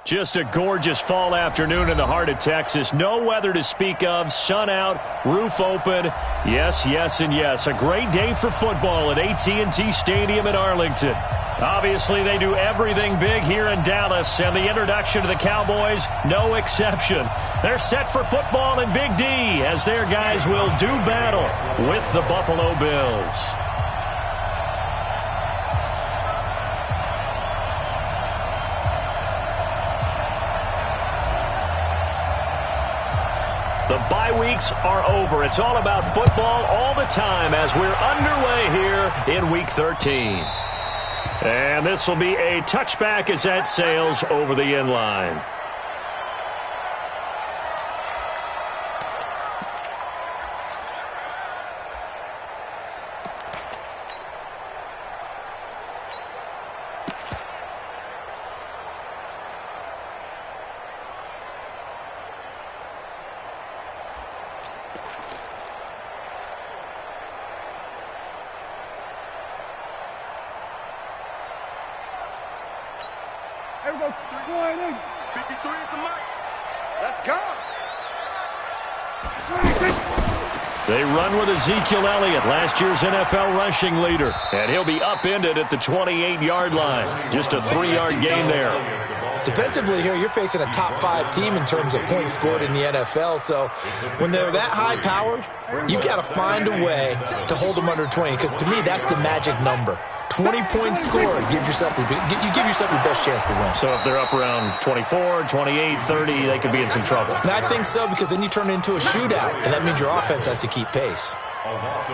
Just a gorgeous fall afternoon in the heart of Texas. No weather to speak of. Sun out, roof open. Yes, yes, and yes. A great day for football at AT&T Stadium in Arlington. Obviously, they do everything big here in Dallas, and the introduction to the Cowboys, no exception. They're set for football in Big D as their guys will do battle with the Buffalo Bills. The bye weeks are over. It's all about football all the time as we're underway here in Week 13. And this will be a touchback as that sails over the end line. There we go. 53 at the mic. Let's go. They run with Ezekiel Elliott, last year's NFL rushing leader. And he'll be upended at the 28-yard line. Just a 3-yard gain there. Defensively here, you're facing a top-5 team in terms of points scored in the NFL. So when they're that high-powered, you've got to find a way to hold them under 20. Because to me, that's the magic number. 20 points scored, you give yourself your best chance to win. So if they're up around 24, 28, 30, they could be in some trouble. And I think so, because then you turn it into a shootout, and that means your offense has to keep pace.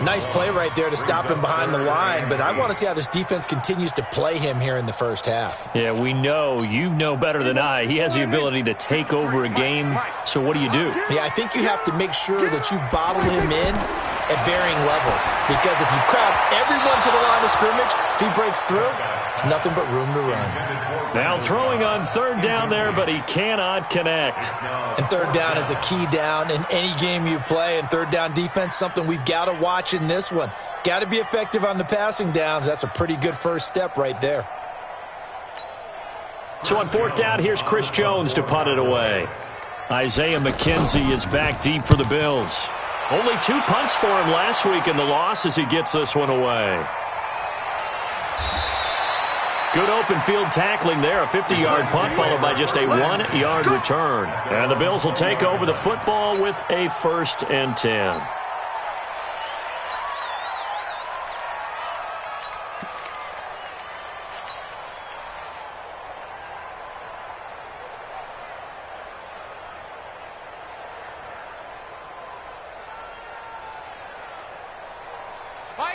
Nice play right there to stop him behind the line, but I want to see how this defense continues to play him here in the first half. Yeah, we know. You know better than I. He has the ability to take over a game, so what do you do? Yeah, I think you have to make sure that you bottle him in at varying levels, because if you crowd everyone to the line of scrimmage, if he breaks through, there's nothing but room to run. Now throwing on third down there, but he cannot connect. And third down is a key down in any game you play, and third down defense, something we've got to watch in this one. Got to be effective on the passing downs. That's a pretty good first step right there. So on fourth down, here's Chris Jones to punt it away. Isaiah McKenzie is back deep for the Bills. Only 2 punts for him last week in the loss as he gets this one away. Good open field tackling there. A 50-yard punt followed by just a 1-yard return. And the Bills will take over the football with a 1st and 10.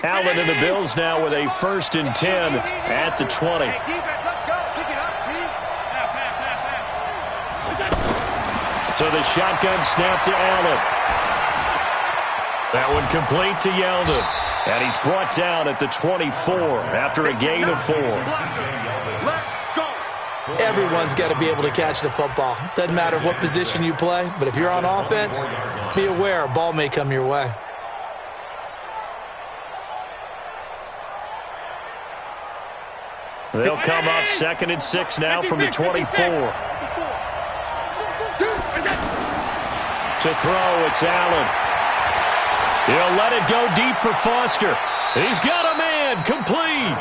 Allen and the Bills now with a 1st and 10 at the 20. So the shotgun snap to Allen. That one complete to Yeldon. And he's brought down at the 24 after a gain of 4. Everyone's got to be able to catch the football. Doesn't matter what position you play, but if you're on offense, be aware a ball may come your way. They'll come up 2nd and 6 now from the 24. To throw, it's Allen. He'll let it go deep for Foster. He's got a man, complete.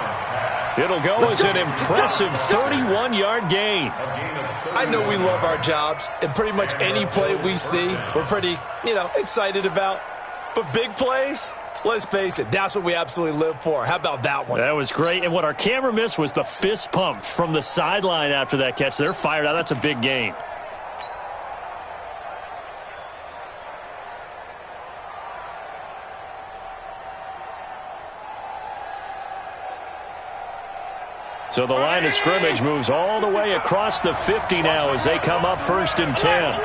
It'll go as an impressive 31-yard gain. I know we love our jobs, and pretty much any play we see, we're pretty, excited about. But big plays, let's face it, that's what we absolutely live for. How about that one? That was great. And what our camera missed was the fist pump from the sideline after that catch. They're fired out. That's a big gain. So the line of scrimmage moves all the way across the 50 now as they come up 1st and 10.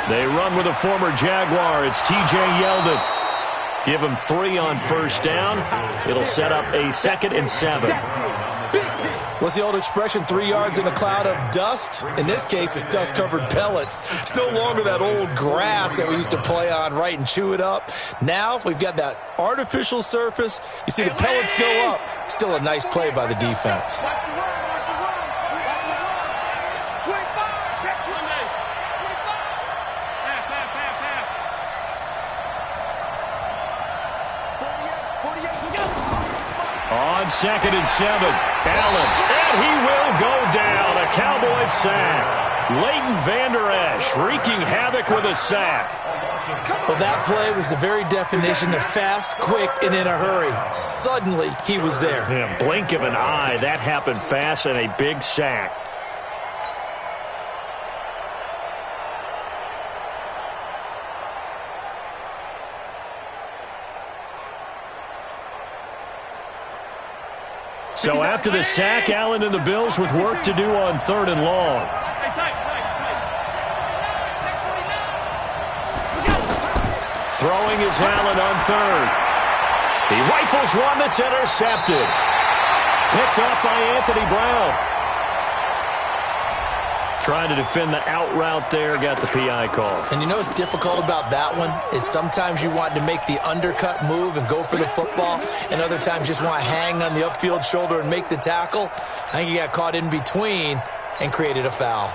They run with a former Jaguar. It's T.J. Yeldon. Give him 3 on 1st down. It'll set up a 2nd and 7. What's the old expression, 3 yards in a cloud of dust? In this case, it's dust-covered pellets. It's no longer that old grass that we used to play on, right, and chew it up. Now we've got that artificial surface. You see the pellets go up. Still a nice play by the defense. on 2nd and 7. Allen, and he will go down. A Cowboys sack. Leighton Vander Esch wreaking havoc with a sack. Well, that play was the very definition of fast, quick, and in a hurry. Suddenly, he was there. Yeah, blink of an eye. That happened fast and a big sack. So after the sack, Allen and the Bills with work to do on 3rd and long. Throwing is Allen on 3rd. He rifles one that's intercepted. Picked up by Anthony Brown. Trying to defend the out route there, got the PI call. And you know what's difficult about that one is sometimes you want to make the undercut move and go for the football, and other times just want to hang on the upfield shoulder and make the tackle. I think he got caught in between and created a foul.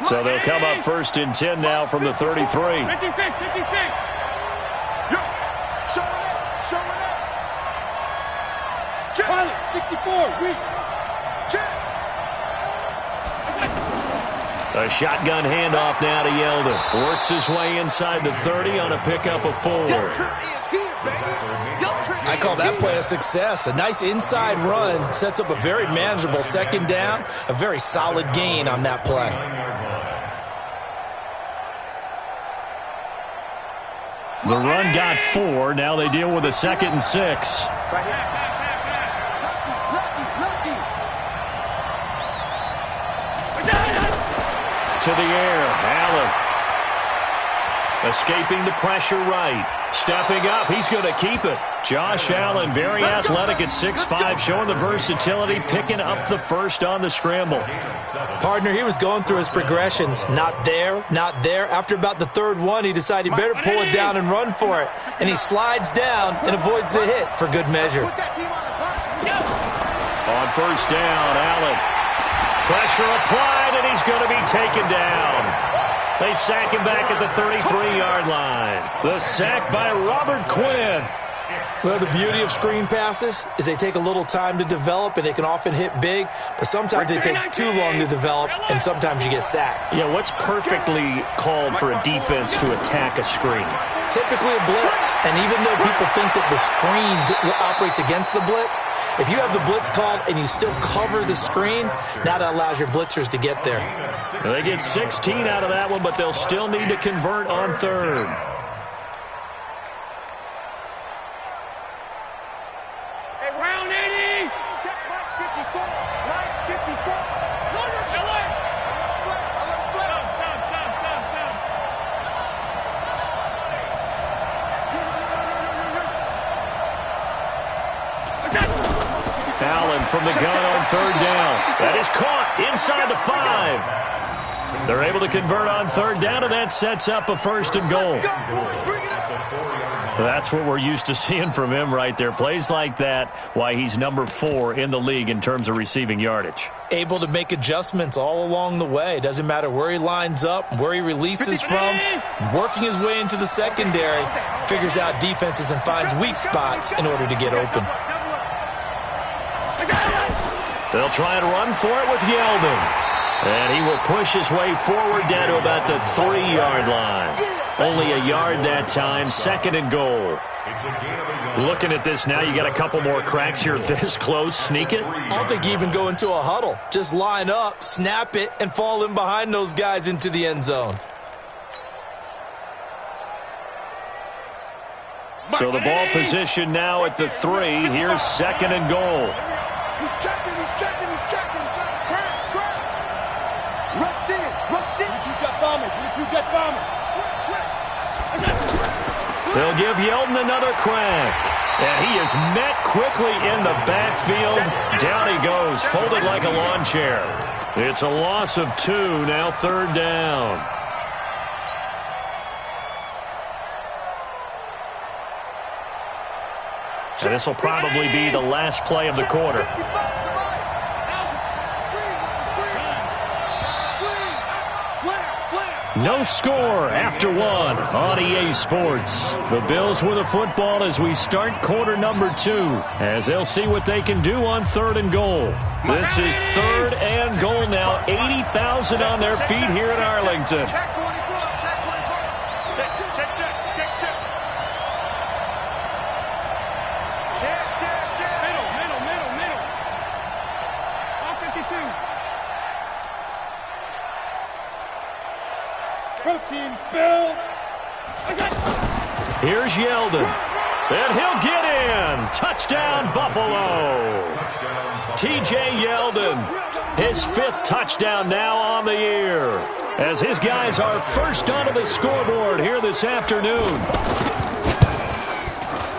So they'll come up 1st and 10 now from the 33. 56. Yo, show it up. Pilot, 64, weak. A shotgun handoff now to Yeldon. Works his way inside the 30 on a pickup of 4. I call that play a success. A nice inside run sets up a very manageable 2nd down. A very solid gain on that play. The run got 4. Now they deal with a 2nd and 6. To the air, Allen. Escaping the pressure right. Stepping up, he's going to keep it. Josh Allen, very athletic at 6'5", showing the versatility, picking up the first on the scramble. Partner, he was going through his progressions. Not there, not there. After about the 3rd one, he decided he better pull it down and run for it. And he slides down and avoids the hit for good measure. On 1st down, Allen. Pressure applied, and he's going to be taken down. They sack him back at the 33-yard line. The sack by Robert Quinn. Well, the beauty of screen passes is they take a little time to develop, and they can often hit big, but sometimes they take too long to develop, and sometimes you get sacked. Yeah, what's perfectly called for a defense to attack a screen? Typically a blitz, and even though people think that the screen operates against the blitz, if you have the blitz called and you still cover the screen, now that allows your blitzers to get there. They get 16 out of that one, but they'll still need to convert on 3rd. Hey, round 80. Check back 54. Right 54. Allen from the gun on 3rd down. That is caught inside the 5. They're able to convert on 3rd down, and that sets up a 1st and goal. That's what we're used to seeing from him right there. Plays like that, why he's number 4 in the league in terms of receiving yardage. Able to make adjustments all along the way. Doesn't matter where he lines up, where he releases from. Working his way into the secondary, figures out defenses and finds weak spots in order to get open. They'll try and run for it with Yeldon. And he will push his way forward down to about the 3-yard line. Only a yard that time, 2nd and goal. Looking at this now, you got a couple more cracks here this close. Sneak it? I don't think you even go into a huddle. Just line up, snap it, and fall in behind those guys into the end zone. So the ball position now at the 3. Here's 2nd and goal. He's checking. Rush in. Jet bombers. They'll give Yeldon another crack. And he is met quickly in the backfield. Down he goes, folded like a lawn chair. It's a loss of 2, now 3rd down. And this will probably be the last play of the quarter. No score after one on EA Sports. The Bills with the football as we start quarter number 2, as they'll see what they can do on 3rd and goal. This is 3rd and goal now. 80,000 on their feet here in Arlington. Check 44. Check 44. Check. Check. Middle. All 52. Protein spill. Here's Yeldon. And he'll get in. Touchdown, Buffalo. T.J. Yeldon, his 5th touchdown now on the year, as his guys are first onto the scoreboard here this afternoon.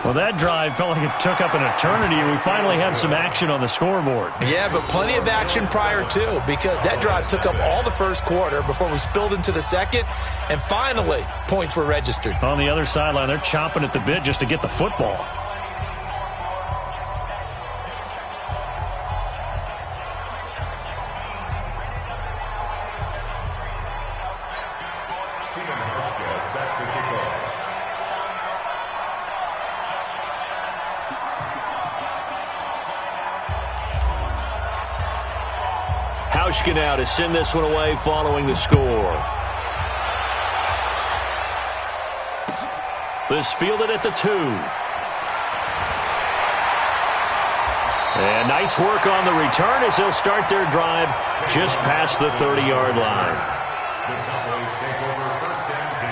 Well, that drive felt like it took up an eternity, and we finally have some action on the scoreboard. Yeah, but plenty of action prior to, because that drive took up all the first quarter before we spilled into the second, and finally, points were registered. On the other sideline, they're chomping at the bit just to get the football. Now to send this one away following the score. This fielded at the 2. And nice work on the return as they'll start their drive just past the 30-yard line. The Cowboys take over 1st and 10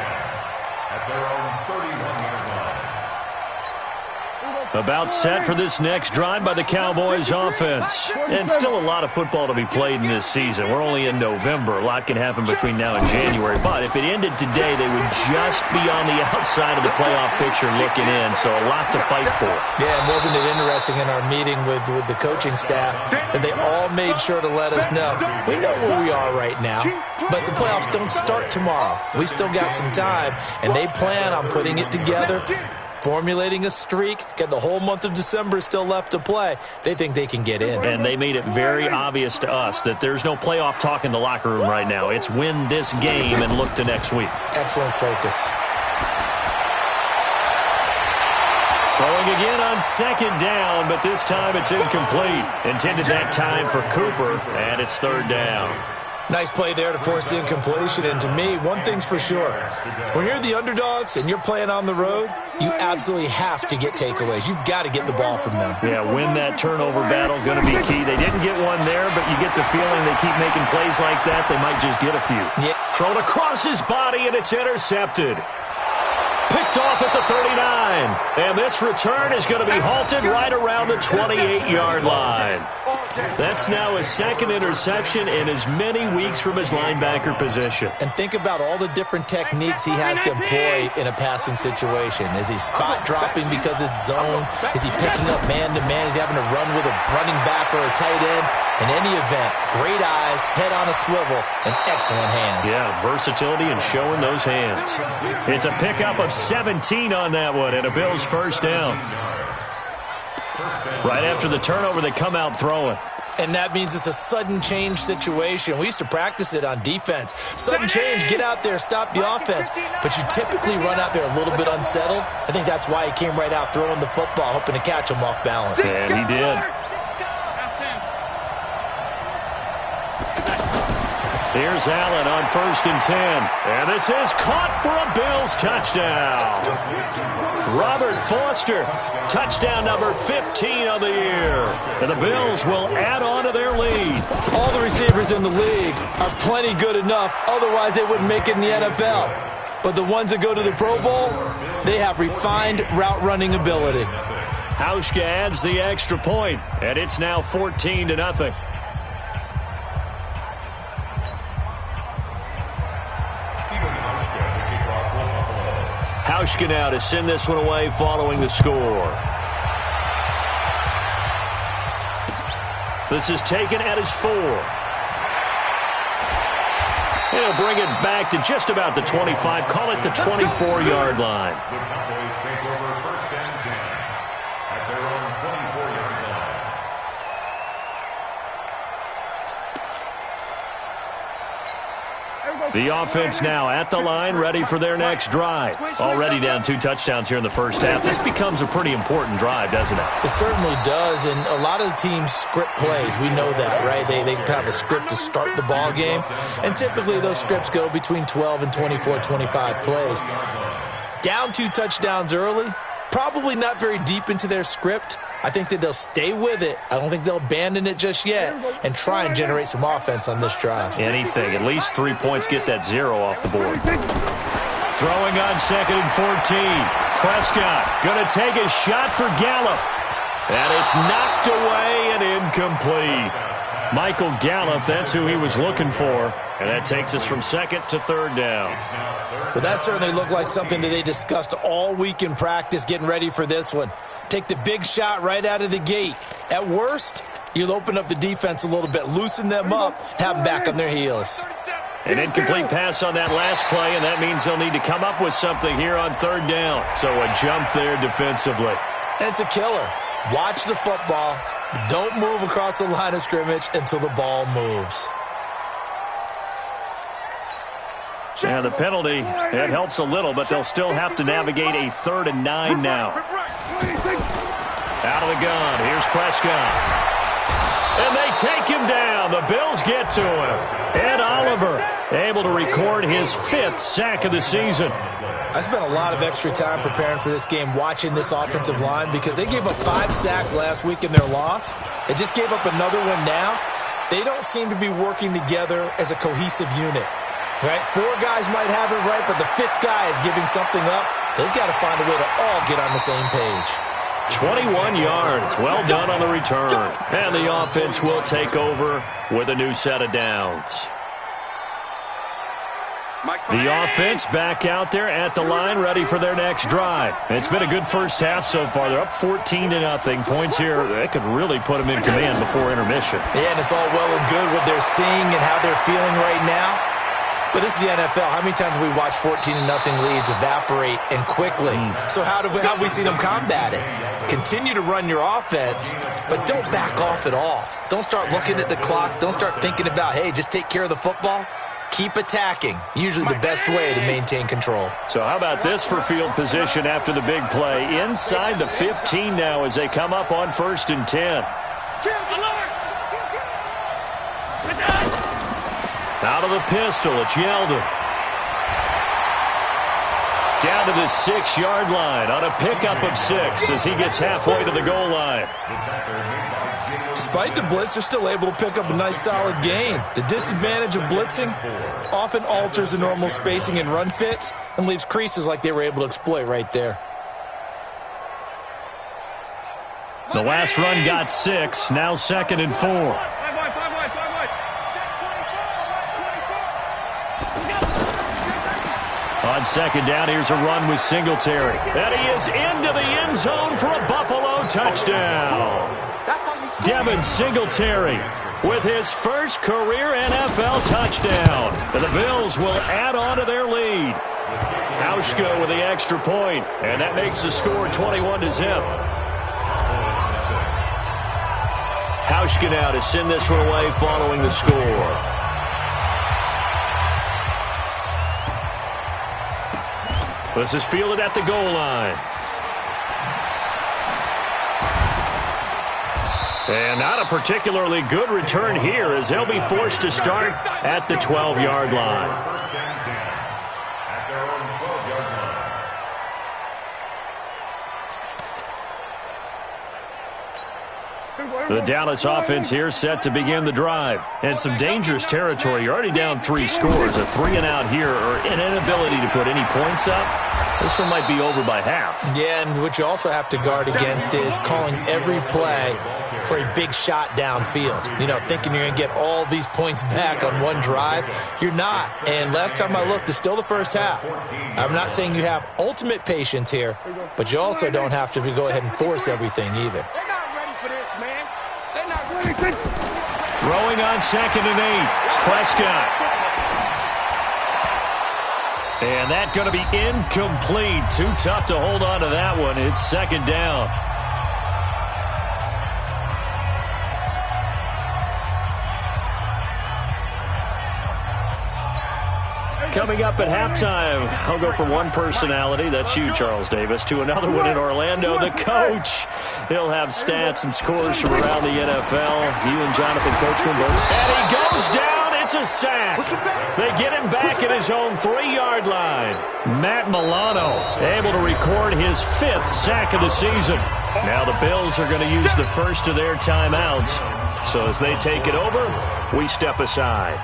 at their own 31-yard line. About set for this next drive by the Cowboys offense. And still a lot of football to be played in this season. We're only in November. A lot can happen between now and January. But if it ended today, they would just be on the outside of the playoff picture looking in. So a lot to fight for. Yeah, and wasn't it interesting in our meeting with the coaching staff that they all made sure to let us know, we know where we are right now, but the playoffs don't start tomorrow. We still got some time, and they plan on putting it together, formulating a streak, got the whole month of December still left to play. They think they can get in. And they made it very obvious to us that there's no playoff talk in the locker room right now. It's win this game and look to next week. Excellent focus. Throwing again on 2nd down, but this time it's incomplete. Intended that time for Cooper, and it's 3rd down. Nice play there to force the incompletion, and to me, one thing's for sure. When you're the underdogs and you're playing on the road, you absolutely have to get takeaways. You've got to get the ball from them. Yeah, win that turnover battle, going to be key. They didn't get one there, but you get the feeling they keep making plays like that, they might just get a few. Yeah. Thrown across his body, and it's intercepted. Picked off at the 39. And this return is going to be halted right around the 28-yard line. That's now his 2nd interception in as many weeks from his linebacker position. And think about all the different techniques he has to employ in a passing situation. Is he spot dropping because it's zone? Is he picking up man-to-man? Is he having to run with a running back or a tight end? In any event, great eyes, head on a swivel, and excellent hands. Yeah, versatility and showing those hands. It's a pickup of 17 on that one, and a Bills 1st down. Right after the turnover, they come out throwing. And that means it's a sudden change situation. We used to practice it on defense. Sudden change, get out there, stop the offense. But you typically run out there a little bit unsettled. I think that's why he came right out throwing the football, hoping to catch him off balance. And he did. Here's Allen on 1st and 10. And this is caught for a Bills touchdown. Robert Foster, touchdown number 15 of the year. And the Bills will add on to their lead. All the receivers in the league are plenty good enough. Otherwise, they wouldn't make it in the NFL. But the ones that go to the Pro Bowl, they have refined route running ability. Hauschka adds the extra point, and it's now 14-0. Hauschka now to send this one away following the score. This is taken at his 4. He'll bring it back to just about the 25. Call it the 24-yard line. The Cowboys take over 1st and 10 at their own 24-yard line. Everybody The offense now at the line, ready for their next drive. Already down 2 touchdowns here in the first half. This becomes a pretty important drive, doesn't it? It certainly does, and a lot of the teams script plays. We know that, right? They have a script to start the ball game, and typically those scripts go between 12 and 24, 25 plays. Down 2 touchdowns early, probably not very deep into their script. I think that they'll stay with it. I don't think they'll abandon it just yet and try and generate some offense on this drive. Anything. At least 3 points, get that 0 off the board. Throwing on 2nd and 14. Prescott going to take a shot for Gallup. And it's knocked away and incomplete. Michael Gallup, that's who he was looking for. And that takes us from 2nd to 3rd down. Well, that certainly looked like something that they discussed all week in practice getting ready for this one. Take the big shot right out of the gate. At worst, you'll open up the defense a little bit, loosen them up, have them back on their heels. An incomplete pass on that last play, and that means they'll need to come up with something here on 3rd down. So a jump there defensively. And it's a killer. Watch the football. Don't move across the line of scrimmage until the ball moves. Yeah, the penalty, it helps a little, but they'll still have to navigate a 3rd and 9 now. Out of the gun, here's Prescott. And they take him down. The Bills get to him. Ed Oliver able to record his 5th sack of the season. I spent a lot of extra time preparing for this game watching this offensive line because they gave up 5 sacks last week in their loss. They just gave up another one now. They don't seem to be working together as a cohesive unit. Right? 4 guys might have it right, but the 5th guy is giving something up. They've got to find a way to all get on the same page. 21 yards. Well done on the return. And the offense will take over with a new set of downs. The offense back out there at the line, ready for their next drive. It's been a good first half so far. They're up 14-0. Points here, they could really put them in command before intermission. Yeah, and it's all well and good what they're seeing and how they're feeling right now. But this is the NFL. How many times have we watched 14-0 leads evaporate and quickly? So how have we seen them combat it? Continue to run your offense, but don't back off at all. Don't start looking at the clock. Don't start thinking about, hey, just take care of the football. Keep attacking. Usually the best way to maintain control. So how about this for field position after the big play? Inside the 15 now as they come up on 1st and 10. Out of the pistol, it's Yeldon. Down to the 6-yard line on a pickup of 6 as he gets halfway to the goal line. Despite the blitz, they're still able to pick up a nice solid gain. The disadvantage of blitzing often alters the normal spacing and run fits and leaves creases like they were able to exploit right there. The last run got 6, now 2nd and 4. On 2nd down, here's a run with Singletary. And he is into the end zone for a Buffalo touchdown. Devin Singletary with his first career NFL touchdown. And the Bills will add on to their lead. Hauschka with the extra point, and that makes the score 21-0. Hauschka now to send this one away following the score. This is fielded at the goal line. And not a particularly good return here as they'll be forced to start at the 12-yard line. First down 10 at their own 12-yard line. The Dallas offense here set to begin the drive. And some dangerous territory. You're already down 3 scores. A 3-and-out here or an inability to put any points up. This one might be over by half. Yeah, and what you also have to guard against is calling every play for a big shot downfield. You know, thinking you're going to get all these points back on one drive. You're not. And last time I looked, it's still the first half. I'm not saying you have ultimate patience here, but you also don't have to go ahead and force everything either. They're not ready for this, man. They're not ready. Throwing on 2nd and 8. Prescott. And that's going to be incomplete. Too tough to hold on to that one. It's 2nd down. Coming up at halftime, I'll go from one personality, that's you, Charles Davis, to another one in Orlando, the coach. He'll have stats and scores from around the NFL. You and Jonathan Coachman both. And he goes down. It's a sack. They get him back at his own 3-yard line. Matt Milano able to record his 5th sack of the season. Now the Bills are going to use the first of their timeouts. So as they take it over, we step aside.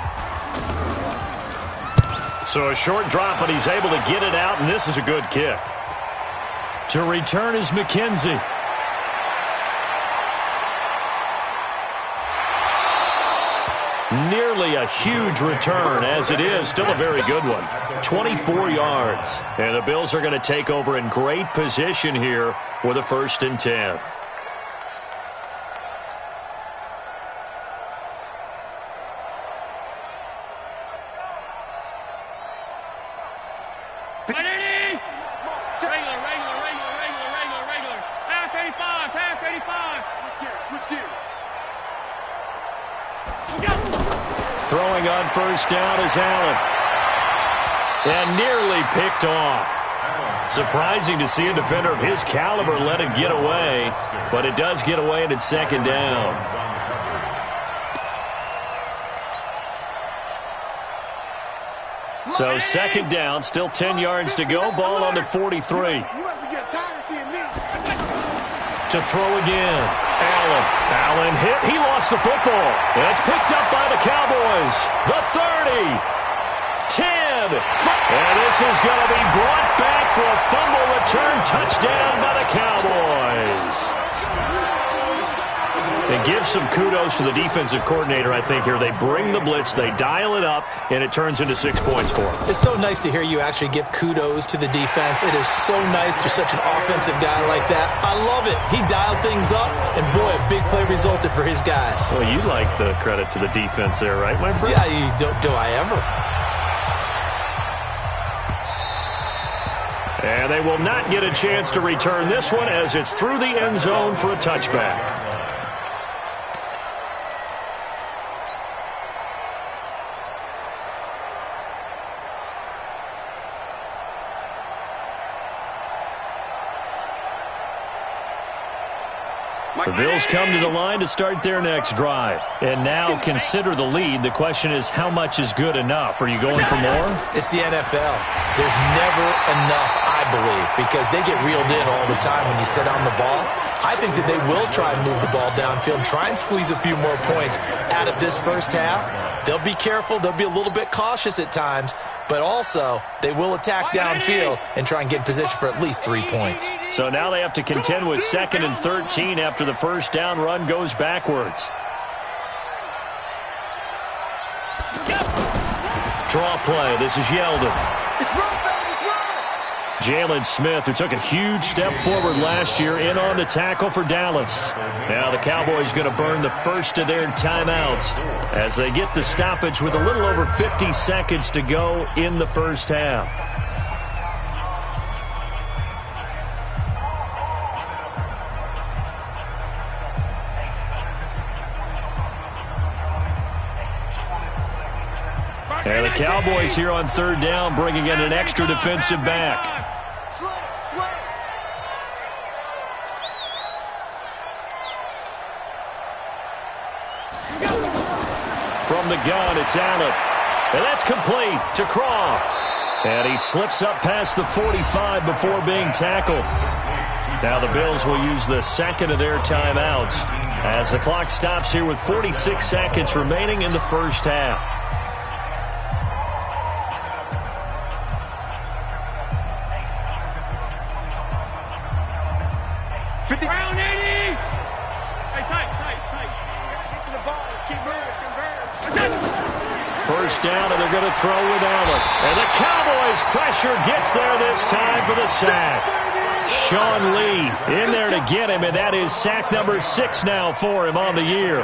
So a short drop, and he's able to get it out, and this is a good kick. To return is McKenzie. Nearly a huge return, as it is. Still a very good one. 24 yards. And the Bills are going to take over in great position here with a 1st and 10. Throwing on 1st down is Allen. And nearly picked off. Surprising to see a defender of his caliber let it get away. But it does get away, and it's 2nd down. So 2nd down, still 10 yards to go. Ball on the 43. To throw again. Allen hit. He lost the football. And it's picked up by the Cowboys. The 30. 10. And this is going to be brought back for a fumble return touchdown by the Cowboys. And give some kudos to the defensive coordinator, I think, here. They bring the blitz, they dial it up, and it turns into 6 points for them. It's so nice to hear you actually give kudos to the defense. It is so nice you're such an offensive guy like that. I love it. He dialed things up, and boy, a big play resulted for his guys. Well, you like the credit to the defense there, right, my friend? Yeah, do I ever? And they will not get a chance to return this one as it's through the end zone for a touchback. The Bills come to the line to start their next drive. And now consider the lead. The question is, how much is good enough? Are you going for more? It's the NFL. There's never enough, I believe, because they get reeled in all the time when you sit on the ball. I think that they will try and move the ball downfield, try and squeeze a few more points out of this first half. They'll be careful. They'll be a little bit cautious at times, but also they will attack downfield and try and get in position for at least 3 points. So now they have to contend with 2nd and 13 after the first down run goes backwards. Draw play. This is Yeldon. Jalen Smith, who took a huge step forward last year, in on the tackle for Dallas. Now the Cowboys going to burn the first of their timeouts as they get the stoppage with a little over 50 seconds to go in the first half. And the Cowboys here on 3rd down, bringing in an extra defensive back. From the gun, it's Allen. And that's complete to Croft. And he slips up past the 45 before being tackled. Now the Bills will use the 2nd of their timeouts as the clock stops here with 46 seconds remaining in the first half. First down, and they're going to throw with Allen. And the Cowboys' pressure gets there this time for the sack. Sean Lee in there to get him, and that is sack number 6 now for him on the year.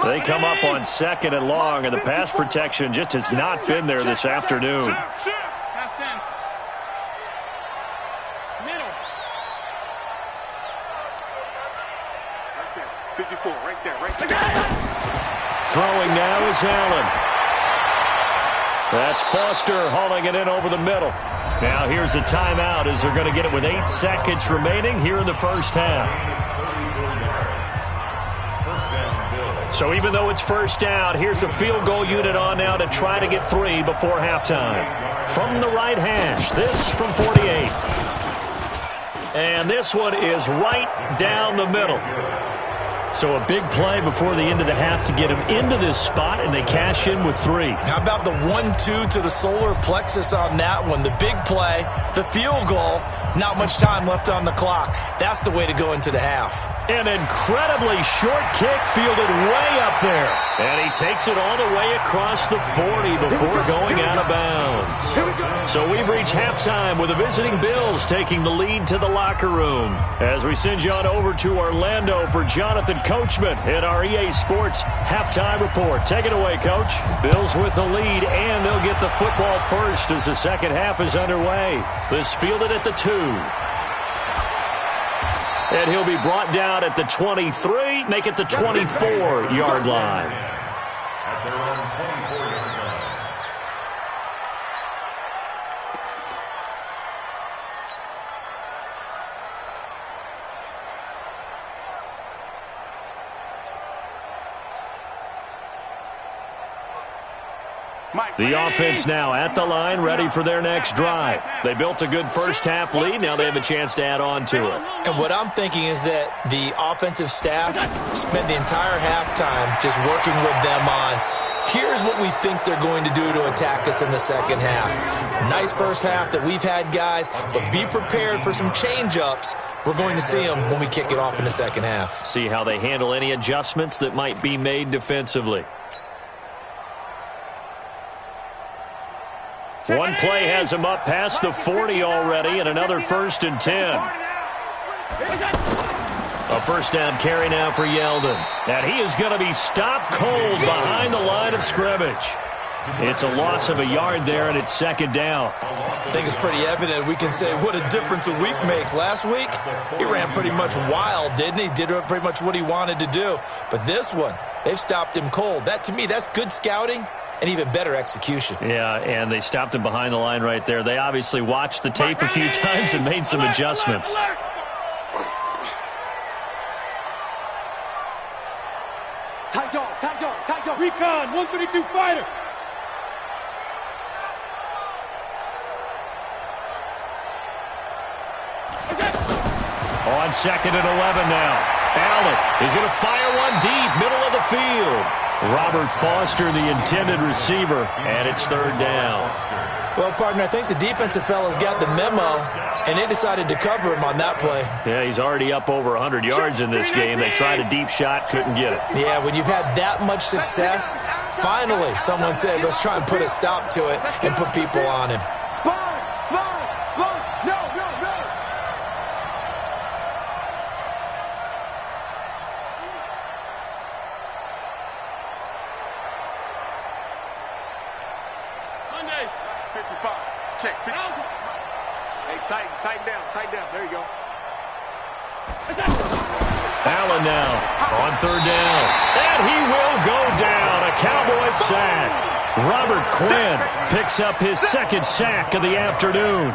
They come up on 2nd and long, and the pass protection just has not been there this afternoon. Throwing now is Allen. That's Foster hauling it in over the middle. Now here's a timeout as they're going to get it with 8 seconds remaining here in the first half. So even though it's first down, here's the field goal unit on now to try to get 3 before halftime. From the right hash, this from 48. And this one is right down the middle. So a big play before the end of the half to get him into this spot, and they cash in with 3. How about the 1-2 to the solar plexus on that one? The big play, the field goal, not much time left on the clock. That's the way to go into the half. An incredibly short kick fielded way up there. And he takes it all the way across the 40 before going out of bounds. So we've reached halftime with the visiting Bills taking the lead to the locker room. As we send you on over to Orlando for Jonathan Coachman in our EA Sports halftime report. Take it away, Coach. Bills with the lead, and they'll get the football first as the second half is underway. This fielded at the 2. And he'll be brought down at the 23, make it the 24-yard line. At their own 24-yard line. The offense now at the line, ready for their next drive. They built a good first-half lead. Now they have a chance to add on to it. And what I'm thinking is that the offensive staff spent the entire halftime just working with them on, here's what we think they're going to do to attack us in the second half. Nice first half that we've had, guys, but be prepared for some change-ups. We're going to see them when we kick it off in the second half. See how they handle any adjustments that might be made defensively. One play has him up past the 40 already, and another 1st and 10. A first down carry now for Yeldon. And he is going to be stopped cold behind the line of scrimmage. It's a loss of a yard there, and it's second down. I think it's pretty evident. We can say what a difference a week makes. Last week, he ran pretty much wild, didn't he? Did pretty much what he wanted to do. But this one, they've stopped him cold. That, to me, that's good scouting. And even better execution. Yeah, and they stopped him behind the line right there. They obviously watched the tape a few times and made some adjustments. Tight dog. Recon, 132 fighter. On 2nd and 11 now. Allen is going to fire one deep, middle of the field. Robert Foster, the intended receiver, and it's 3rd down. Well, partner, I think the defensive fellas got the memo, and they decided to cover him on that play. Yeah, he's already up over 100 yards in this game. They tried a deep shot, couldn't get it. Yeah, when you've had that much success, finally someone said, let's try and put a stop to it and put people on him. Spine. No. Monday. 55. Check. 50. Hey, tighten down. There you go. Allen now on 3rd down. And he will go down. A Cowboys sack. Robert Quinn picks up his 2nd sack of the afternoon.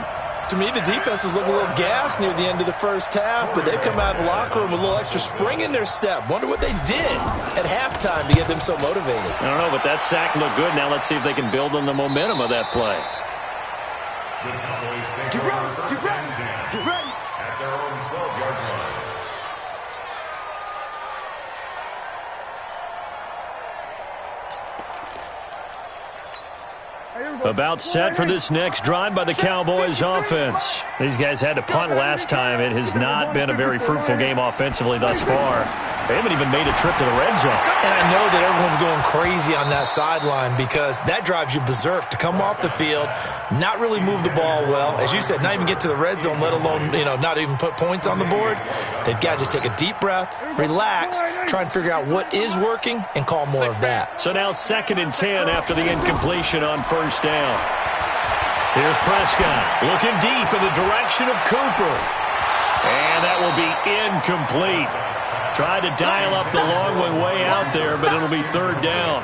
To me, the defense was looking a little gassed near the end of the first half, but they've come out of the locker room with a little extra spring in their step. Wonder what they did at halftime to get them so motivated. I don't know, but that sack looked good. Now let's see if they can build on the momentum of that play. The Cowboys take over first and 10 at their own 12-yard line. About set for this next drive by the Cowboys offense. These guys had to punt last time. It has not been a very fruitful game offensively thus far. They haven't even made a trip to the red zone. And I know that everyone's going crazy on that sideline because that drives you berserk to come off the field, not really move the ball well. As you said, not even get to the red zone, let alone, not even put points on the board. They've got to just take a deep breath, relax, try and figure out what is working, and call more of that. So now 2nd and 10 after the incompletion on 1st down. Here's Prescott looking deep in the direction of Cooper. And that will be incomplete. Tried to dial up the long one way out there, but it'll be third down.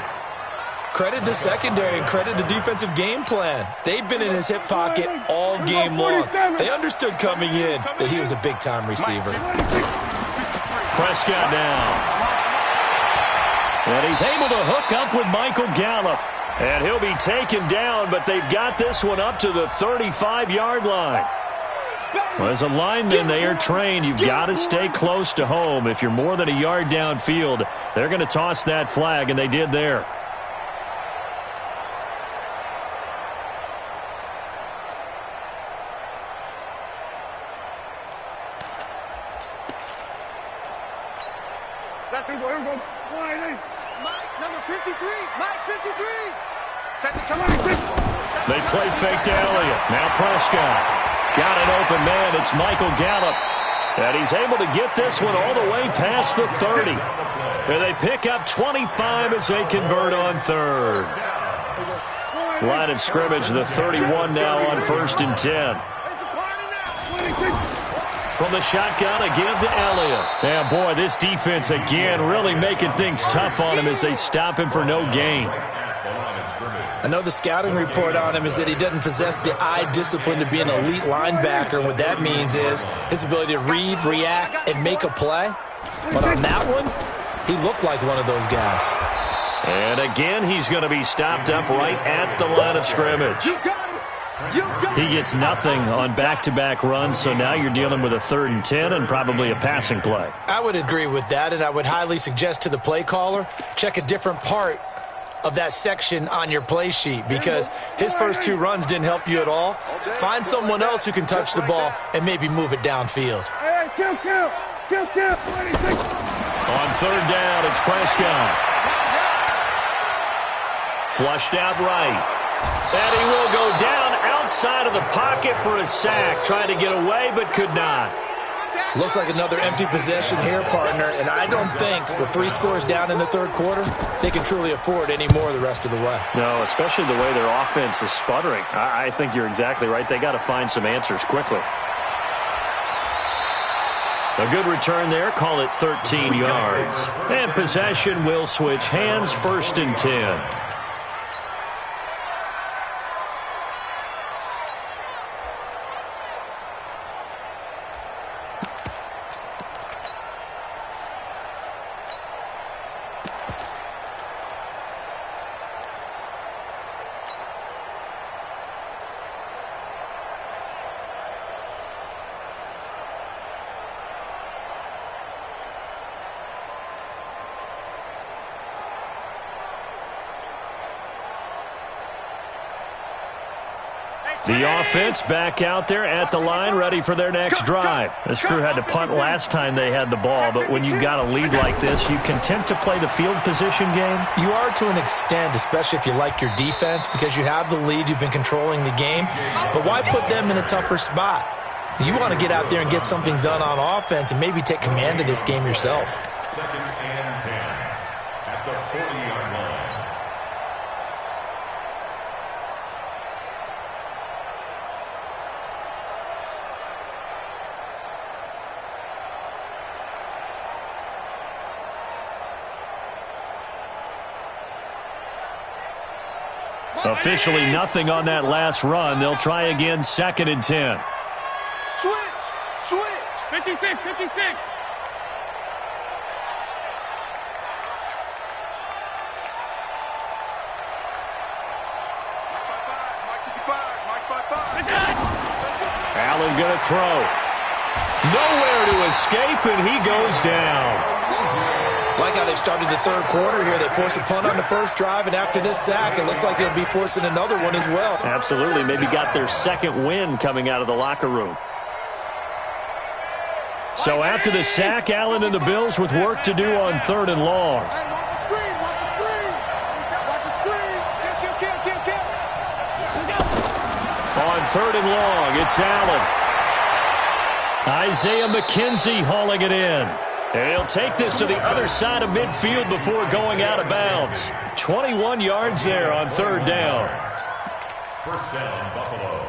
Credit the secondary and credit the defensive game plan. They've been in his hip pocket all game long. They understood coming in that he was a big-time receiver. Prescott now. And he's able to hook up with Michael Gallup. And he'll be taken down, but they've got this one up to the 35-yard line. Well, as a lineman, they are trained. You've got to stay close to home. If you're more than a yard downfield, they're going to toss that flag, and they did there. Number 53, Mike 53. They play fake to Elliott. Now Prescott. Got an open man. It's Michael Gallup. And he's able to get this one all the way past the 30. And they pick up 25 as they convert on third. Line of scrimmage, the 31 now on 1st and 10. From the shotgun again to Elliott. And boy, this defense again really making things tough on him as they stop him for no gain. I know the scouting report on him is that he doesn't possess the eye discipline to be an elite linebacker. And what that means is his ability to read, react, and make a play. But on that one, he looked like one of those guys. And again, he's going to be stopped up right at the line of scrimmage. He gets nothing on back-to-back runs, so now you're dealing with a 3rd and 10 and probably a passing play. I would agree with that, and I would highly suggest to the play caller, check a different part of that section on your play sheet, because his first 2 runs didn't help you at all. Find someone else who can touch the ball and maybe move it downfield. On 3rd down, it's Prescott. Flushed out right. And he will go down outside of the pocket for a sack. Trying to get away, but could not. Looks like another empty possession here, partner, and I don't think with 3 scores down in the 3rd quarter, they can truly afford any more the rest of the way. No, especially the way their offense is sputtering. I think you're exactly right. They got to find some answers quickly. A good return there. Call it 13 yards. And possession will switch hands. 1st and 10. The offense back out there at the line, ready for their next drive. This crew had to punt last time they had the ball, but when you've got a lead like this, you content to play the field position game? You are to an extent, especially if you like your defense, because you have the lead, you've been controlling the game. But why put them in a tougher spot? You want to get out there and get something done on offense and maybe take command of this game yourself. 2nd and 10 at the 40-yard line. Officially nothing on that last run. They'll try again, 2nd and 10. Switch. 56. Allen going to throw. Nowhere to escape, and he goes down. Like how they started the 3rd quarter here. They force a punt on the first drive, and after this sack, it looks like they'll be forcing another one as well. Absolutely. Maybe got their 2nd win coming out of the locker room. So after the sack, Allen and the Bills with work to do on 3rd and long. On 3rd and long, it's Allen. Isaiah McKenzie hauling it in. And he'll take this to the other side of midfield before going out of bounds. 21 yards there on 3rd down. 1st down, Buffalo.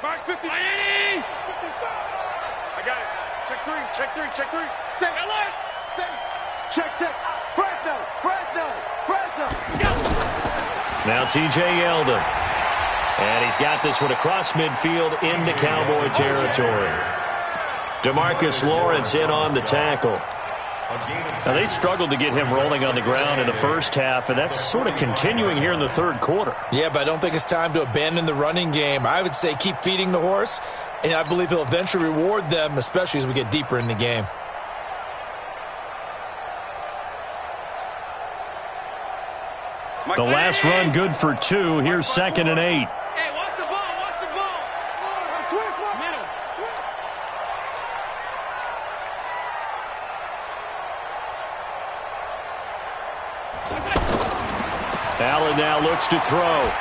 Mark 50. I got it. Check three. Check three. Check three. Say. Say. Check. Check. Fresno. Fresno. Fresno. Go. Now T.J. Yeldon. And he's got this one across midfield into Cowboy territory. DeMarcus Lawrence in on the tackle. Now, they struggled to get him rolling on the ground in the first half, and that's sort of continuing here in the third quarter. Yeah, but I don't think it's time to abandon the running game. I would say keep feeding the horse, and I believe he'll eventually reward them, especially as we get deeper in the game. The last run good for 2. Here's 2nd and 8. Hey, watch the ball. Watch the ball. Switch. Middle. Allen now looks to throw.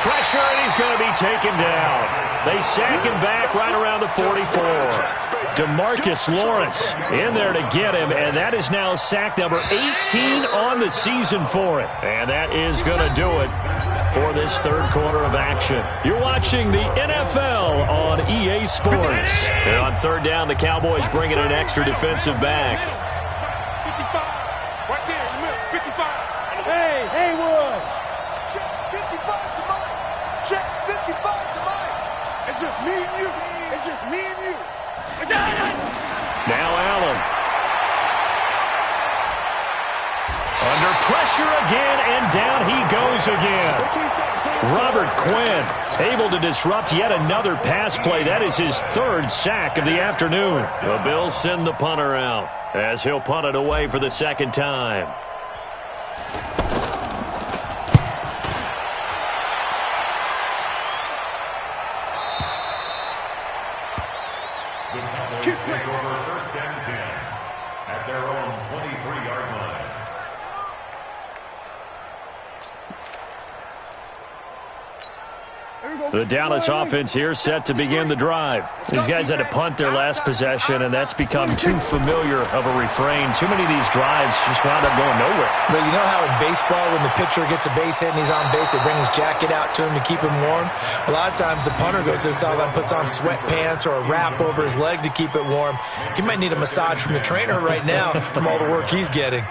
Pressure, and he's going to be taken down. They sack him back right around the 44. DeMarcus Lawrence in there to get him, and that is now sack number 18 on the season for it. And that is going to do it for this third quarter of action. You're watching the NFL on EA Sports. And on third down, the Cowboys bringing an extra defensive back. 55. Right there in the middle. 55. Hey, Haywood. Check 55 to Mike. Check 55 to Mike. It's just me and you. It's just me and you. Now Allen. Under pressure again, and down he goes again. Robert Quinn able to disrupt yet another pass play. That is his 3rd sack of the afternoon. The Bills send the punter out as he'll punt it away for the 2nd time. The Cowboys take over 1st and 10 at their own 23-yard line. The Dallas offense here set to begin the drive. These guys had to punt their last possession, and that's become too familiar of a refrain. Too many of these drives just wound up going nowhere. But you know how in baseball, when the pitcher gets a base hit and he's on base, they bring his jacket out to him to keep him warm? A lot of times the punter goes to the sideline, puts on sweatpants or a wrap over his leg to keep it warm. He might need a massage from the trainer right now from all the work he's getting.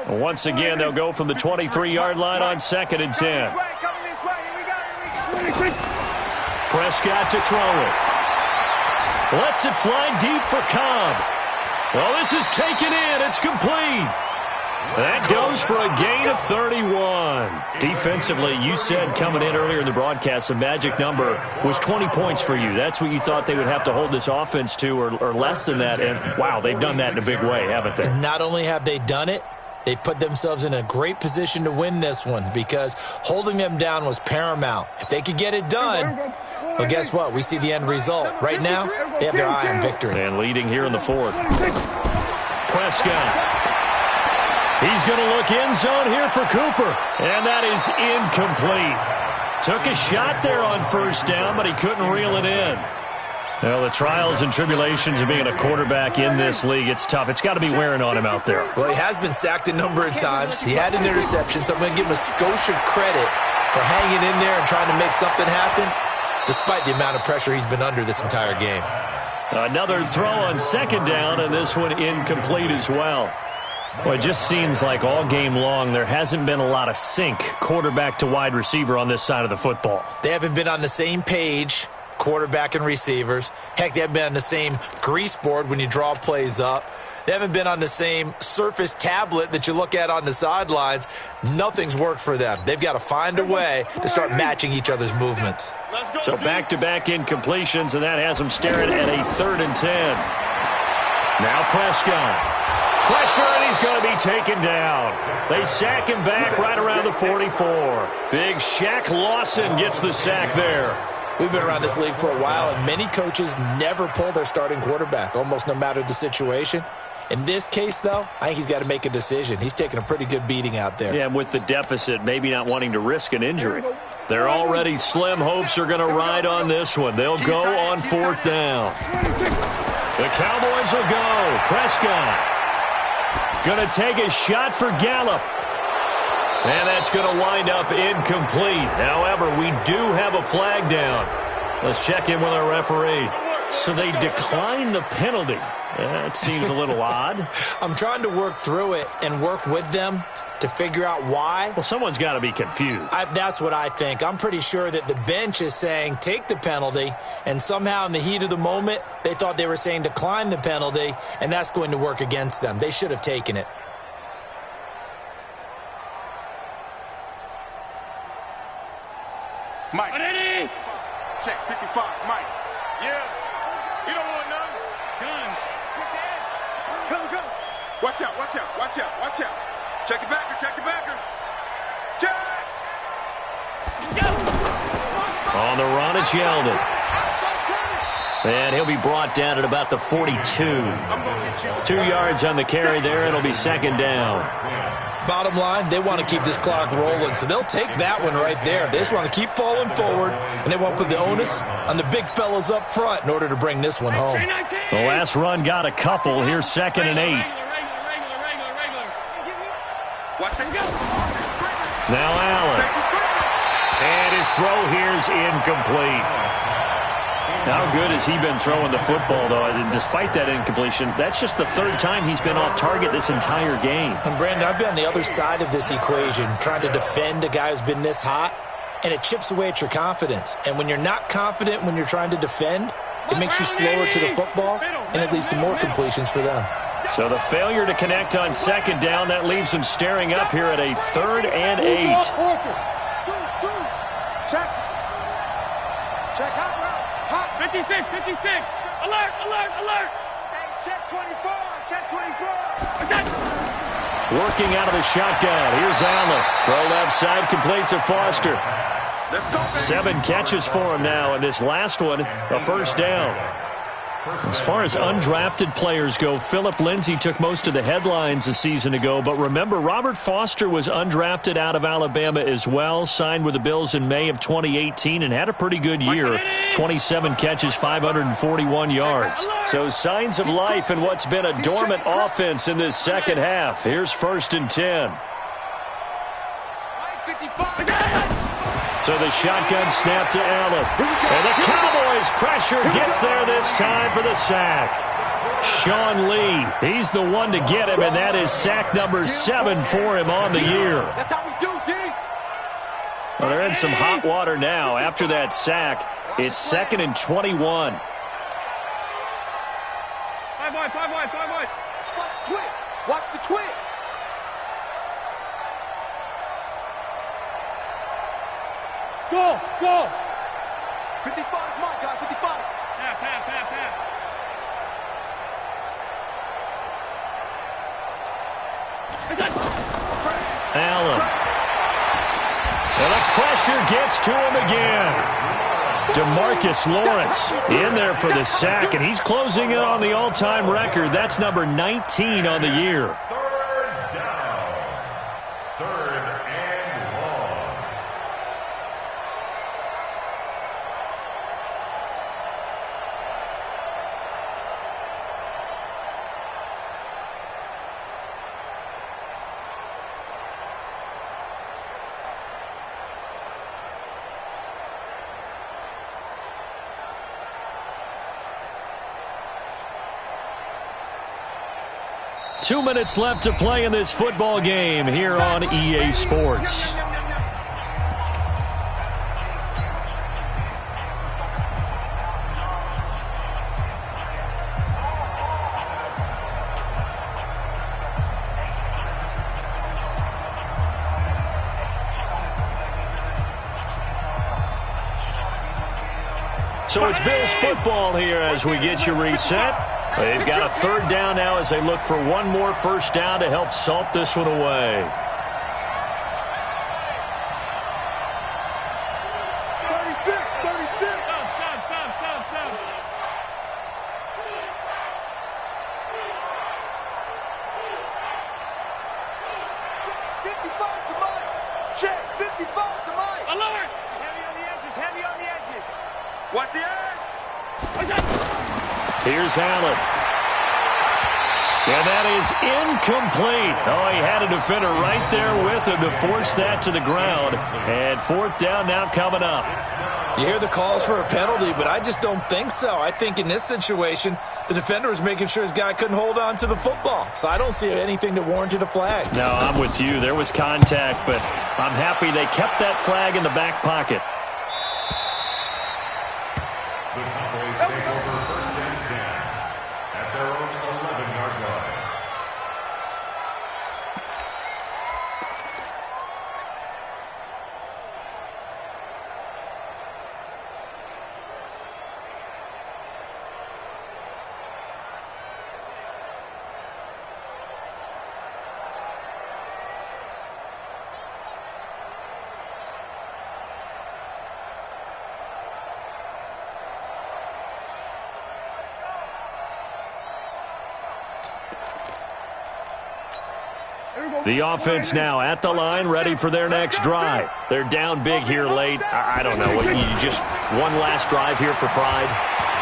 Once again, they'll go from the 23-yard line on 2nd and 10. Prescott to throw it. Lets it fly deep for Cobb. Well, this is taken in. It's complete. That goes for a gain of 31. Defensively, you said coming in earlier in the broadcast, the magic number was 20 points for you. That's what you thought they would have to hold this offense to, or less than that. And, wow, they've done that in a big way, haven't they? Not only have they done it, they put themselves in a great position to win this one because holding them down was paramount. If they could get it done, well, guess what? We see the end result. Right now, they have their eye on victory. And leading here in the 4th. Prescott. He's going to look end zone here for Cooper. And that is incomplete. Took a shot there on 1st down, but he couldn't reel it in. Well, the trials and tribulations of being a quarterback in this league, it's tough. It's got to be wearing on him out there. Well, he has been sacked a number of times. He had an interception, so I'm going to give him a skosh of credit for hanging in there and trying to make something happen, despite the amount of pressure he's been under this entire game. Another throw on 2nd down, and this one incomplete as well. Well, it just seems like all game long there hasn't been a lot of sync quarterback to wide receiver on this side of the football. They haven't been on the same page, quarterback and receivers. Heck, they haven't been on the same grease board when you draw plays up. They haven't been on the same Surface tablet that you look at on the sidelines. Nothing's worked for them. They've got to find a way to start matching each other's movements. So back-to-back incompletions, and that has them staring at a 3rd and 10. Now Prescott. Pressure, and he's going to be taken down. They sack him back right around the 44. Big Shaq Lawson gets the sack there. We've been around this league for a while, and many coaches never pull their starting quarterback, almost no matter the situation. In this case, though, I think he's got to make a decision. He's taking a pretty good beating out there. Yeah, and with the deficit, maybe not wanting to risk an injury. They're already slim hopes are going to ride on this one. They'll go on 4th down. The Cowboys will go. Prescott going to take a shot for Gallup. And that's going to wind up incomplete. However, we do have a flag down. Let's check in with our referee. So they decline the penalty. That seems a little odd. I'm trying to work through it and work with them to figure out why. Well, someone's got to be confused. That's what I think. I'm pretty sure that the bench is saying take the penalty, and somehow in the heat of the moment, they thought they were saying decline the penalty, and that's going to work against them. They should have taken it. Mike. Check 55. Mike. Yeah. You don't want none. Gun. Come. Watch out. Check the backer. Check. On the run, it's Yeldon. And he'll be brought down at about the 42. 2 yards on the carry there. It'll be 2nd down. Bottom line, they want to keep this clock rolling, so they'll take that one right there. They just want to keep falling forward, and they want to put the onus on the big fellas up front in order to bring this one home. The last run got a couple. Here's 2nd and 8. Now Allen. And his throw here's incomplete. How good has he been throwing the football, though? And despite that incompletion, that's just the 3rd time he's been off target this entire game. And, Brandon, I've been on the other side of this equation, trying to defend a guy who's been this hot, and it chips away at your confidence. And when you're not confident when you're trying to defend, it makes you slower to the football, and it leads to more completions for them. So the failure to connect on 2nd down, that leaves him staring up here at a 3rd and 8. Check. 56. Alert. Hey, check 24. Working out of the shotgun. Here's Allen. Throw left side, complete to Foster. 7 catches for him now, and this last one, a 1st down. As far as undrafted players go, Philip Lindsay took most of the headlines a season ago. But remember, Robert Foster was undrafted out of Alabama as well, signed with the Bills in May of 2018 and had a pretty good year. 27 catches, 541 yards. So signs of life in what's been a dormant offense in this second half. Here's 1st and 10. So the shotgun snap to Allen. And the Cowboys pressure gets there this time for the sack. Sean Lee, he's the one to get him, and that is sack number 7 for him on the year. That's how we do, D. Well, they're in some hot water now. After that sack, it's 2nd and 21. 5 wide. Watch the twist. Go. 55, my guy, 55. Half. Allen. And the pressure gets to him again. DeMarcus Lawrence in there for the sack, and he's closing in on the all-time record. That's number 19 on the year. 3rd down. 3rd and long. Two minutes left to play in this football game here on EA Sports. So it's Bills football here as we get you reset. They've got a 3rd down now as they look for one more 1st down to help salt this one away. 36. Stop. Here's Allen. And that is incomplete. Oh, he had a defender right there with him to force that to the ground. And fourth down now coming up. You hear the calls for a penalty, but I just don't think so. I think in this situation, the defender was making sure his guy couldn't hold on to the football. So I don't see anything that warranted a flag. No, I'm with you. There was contact, but I'm happy they kept that flag in the back pocket. The Cowboys take over first and 10 at their own 11-yard line. The offense now at the line, ready for their next drive. They're down big here late. I don't know. You just one last drive here for pride?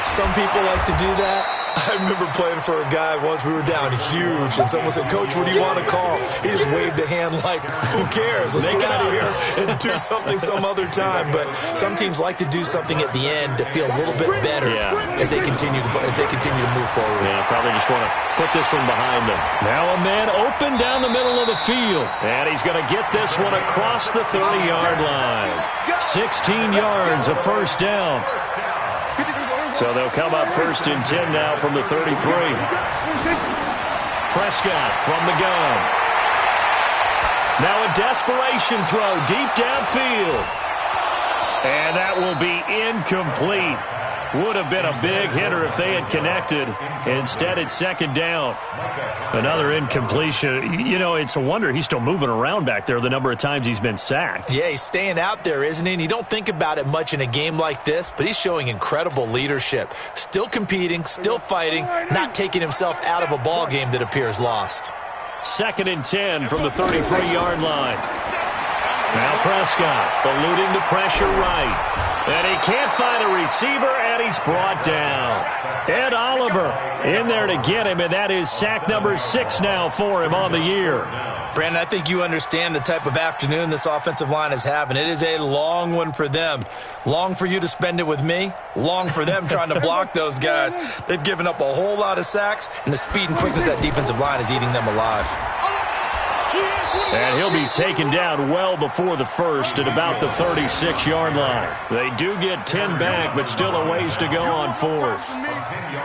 Some people like to do that. I remember playing for a guy once. We were down huge, and someone said, "Coach, what do you want to call?" He just waved a hand like, "Who cares? Let's get out of here and do something some other time." But some teams like to do something at the end to feel a little bit better as they continue to move forward. Yeah, probably just want to put this one behind them. Now a man open down the middle of the field, and he's going to get this one across the 30-yard line. 16 yards, a first down. So they'll come up first and 10 now from the 33. Prescott from the gun. Now a desperation throw deep downfield. And that will be incomplete. Would have been a big hitter if they had connected. Instead, it's second down. Another incompletion. You know, it's a wonder he's still moving around back there the number of times he's been sacked. Yeah, he's staying out there, isn't he? And you don't think about it much in a game like this, but he's showing incredible leadership. Still competing, still fighting, not taking himself out of a ball game that appears lost. Second and 10 from the 33-yard line. Now Prescott eluding the pressure right. And he can't find a receiver, and he's brought down. Ed Oliver in there to get him, and that is sack number 6 now for him on the year. Brandon, I think you understand the type of afternoon this offensive line is having. It is a long one for them. Long for you to spend it with me. Long for them trying to block those guys. They've given up a whole lot of sacks, and the speed and quickness of that defensive line is eating them alive. And he'll be taken down well before the first at about the 36-yard line. They do get 10 back, but still a ways to go on fourth.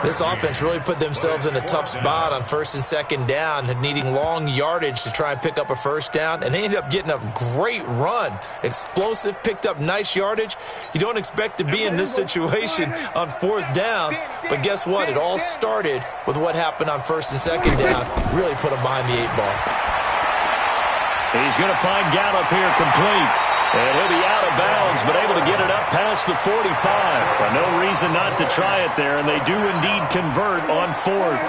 This offense really put themselves in a tough spot on first and second down, needing long yardage to try and pick up a first down, and they ended up getting a great run. Explosive, picked up nice yardage. You don't expect to be in this situation on fourth down, but guess what? It all started with what happened on first and second down. Really put them behind the 8 ball. He's going to find Gallup here complete. And he'll be out of bounds, but able to get it up past the 45. But no reason not to try it there, and they do indeed convert on fourth.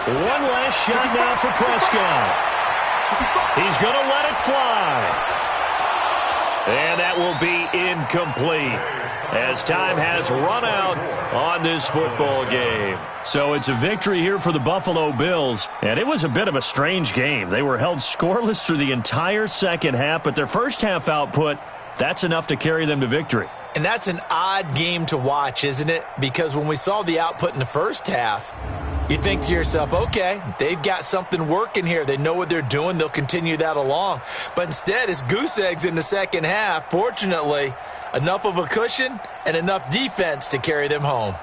One last shot now for Prescott. He's going to let it fly. And that will be incomplete as time has run out on this football game. So it's a victory here for the Buffalo Bills, and it was a bit of a strange game. They were held scoreless through the entire second half, but their first half output, that's enough to carry them to victory. And that's an odd game to watch, isn't it? Because when we saw the output in the first half, you think to yourself, okay, they've got something working here. They know what they're doing. They'll continue that along. But instead, it's goose eggs in the second half. Fortunately, enough of a cushion and enough defense to carry them home.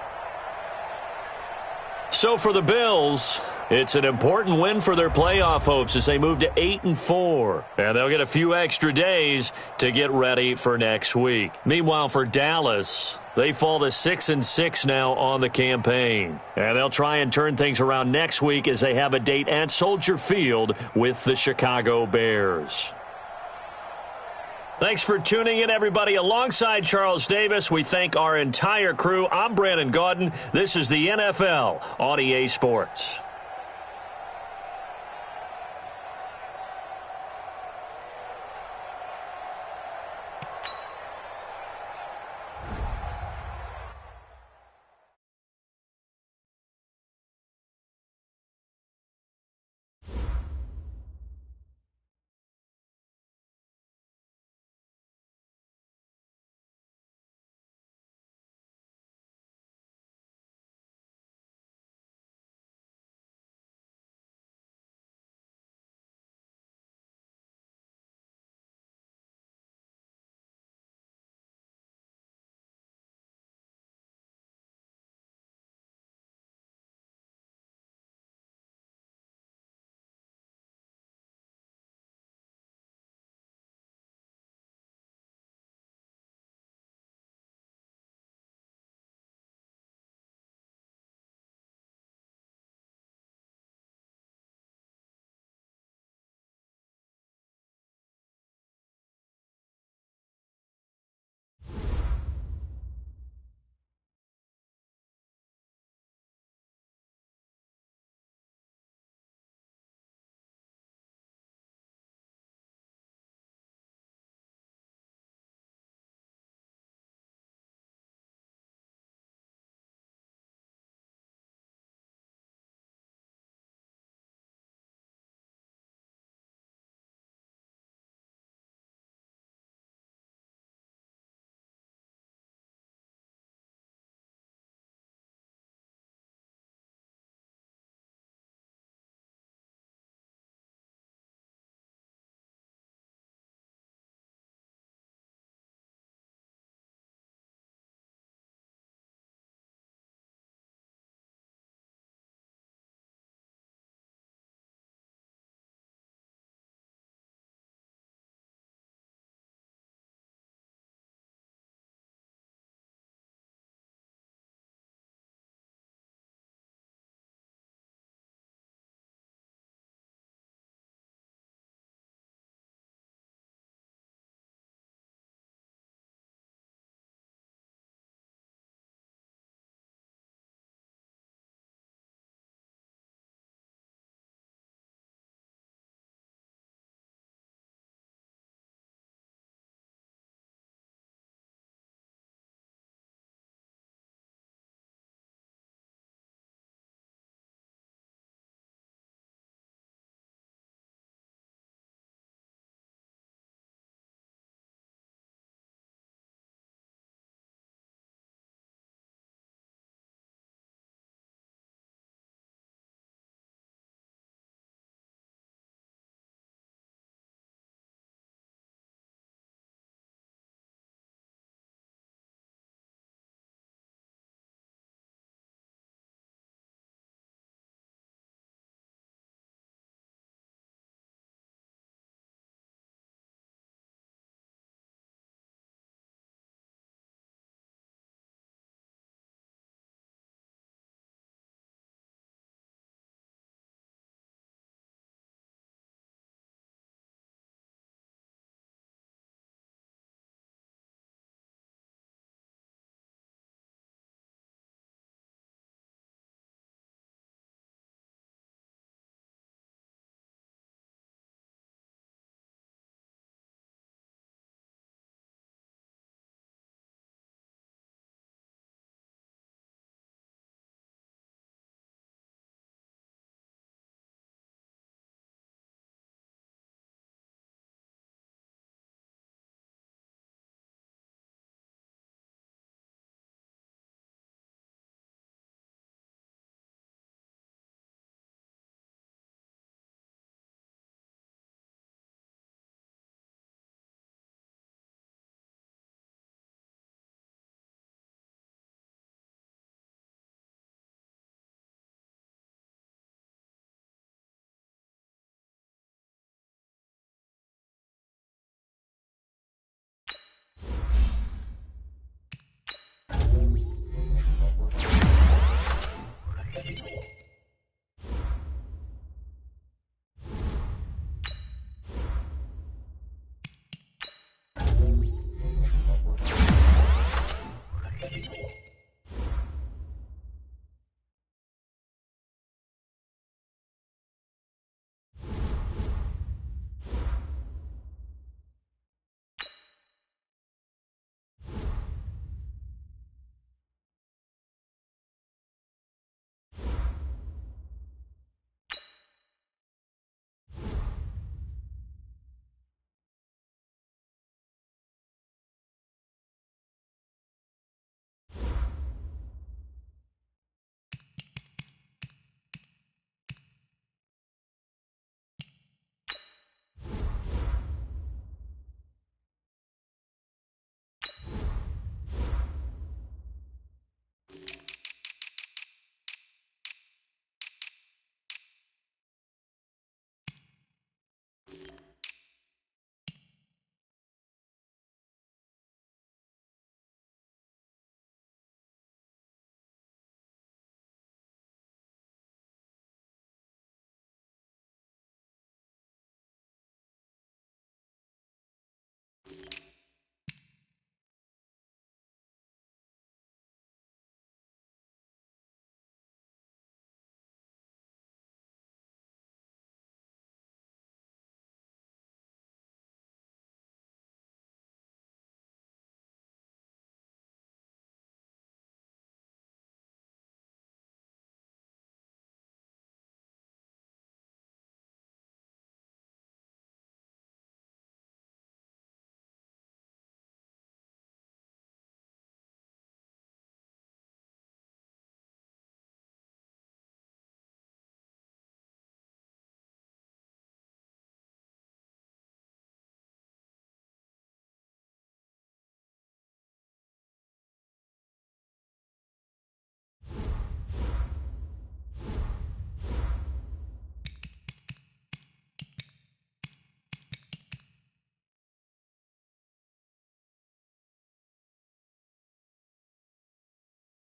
So for the Bills, it's an important win for their playoff hopes as they move to 8-4. And they'll get a few extra days to get ready for next week. Meanwhile, for Dallas, they fall to 6-6 now on the campaign. And they'll try and turn things around next week as they have a date at Soldier Field with the Chicago Bears. Thanks for tuning in, everybody. Alongside Charles Davis, we thank our entire crew. I'm Brandon Gaudin. This is the NFL on EA Sports.